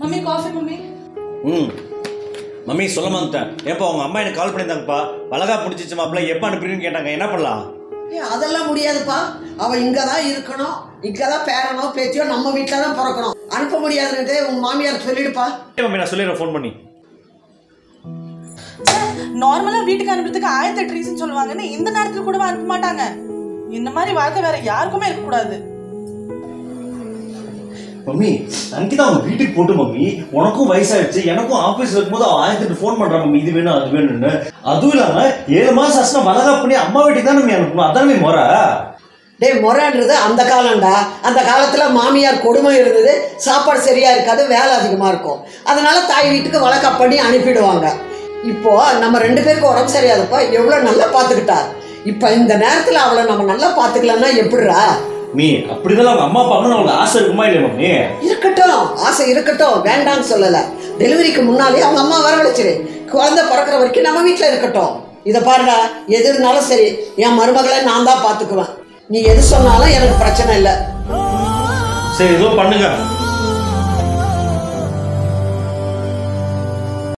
Mummy coffee mummy. Mummy சொல்ல மாட்டேன். ஏப்பா உங்க அம்மா எனக்கு கால் பண்ணியிருந்தாங்கப்பா. வளகா பிடிச்சிச்சு மாப்பிள்ள எப்போ அனுப்புறீங்கன்னு கேட்டாங்க. என்ன பண்ணலாம்? அதெல்லாம் முடியாதுப்பா. அவன் இங்கே தான் இருக்கணும், இங்கே தான் பேரனோ பேத்தியோ நம்ம வீட்டில் தான் பிறக்கணும். அனுப்ப முடியாதுன்ட்டு உங்கள் மாமியார் சொல்லிடுப்பா. மம்மி நான் சொல்லிடுறேன் ஃபோன் பண்ணி. நார்மலா வீட்டுக்கு அனுப்புறதுக்கு 1008 ரீசன் சொல்லுவாங்கன்னு இந்த நேரத்துல கூட அனுப்ப மாட்டாங்க. இந்த மாதிரி வாழ்க்கை வேற யாருக்குமே இருக்க கூடாது. மம்மி அன்னைக்குதான் அவங்க வீட்டுக்கு போட்டு மம்மி உனக்கும் வயசாயிடுச்சு எனக்கும் ஆபீஸ்ல இருக்கும்போது 1008 ஃபோன் பண்றான் மம்மி இது வேணும் அது வேணும்னு. அதுவும் இல்லாம 7 மாசம் ஆச்சுன்னா வளகா பண்ணி அம்மா வீட்டுக்கு தான் நம்ம அனுப்பணும். அதானே முறை. முறைன்றது அந்த காலம்டா. அந்த காலத்துல மாமியார் கொடுமை இருந்தது, சாப்பாடு சரியா இருக்காது, வேலை அதிகமா இருக்கும். அதனால தாய் வீட்டுக்கு வளகா பண்ணி அனுப்பிடுவாங்க. இப்போ நம்ம 2 பேருக்கு உடம்பு சரியாதுப்பா, எவ்வளவு நல்லா பாத்துக்கிட்டா. இப்ப இந்த நேரத்துல அவளை நம்ம நல்லா பாத்துக்கலன்னா எப்படிரா? மீ அப்படிதான் அவங்க அம்மா பார்க்கணும் அவங்க ஆசை இருக்குமா இல்லையா மம்மி? இருக்கட்டும், ஆசை இருக்கட்டும், வேண்டாம்னு சொல்லல. டெலிவரிக்கு முன்னாலே அவங்க அம்மா வரவழைச்சிரு, குழந்தை பிறக்கிற வரைக்கும் நம்ம வீட்டுல இருக்கட்டும். இதை பாருடா, எது இருந்தாலும் சரி என் மருமகளை நான் தான் பாத்துக்குவேன். நீ எது சொன்னாலும் எனக்கு பிரச்சனை இல்லை. சரி ஏதோ பண்ணுங்க.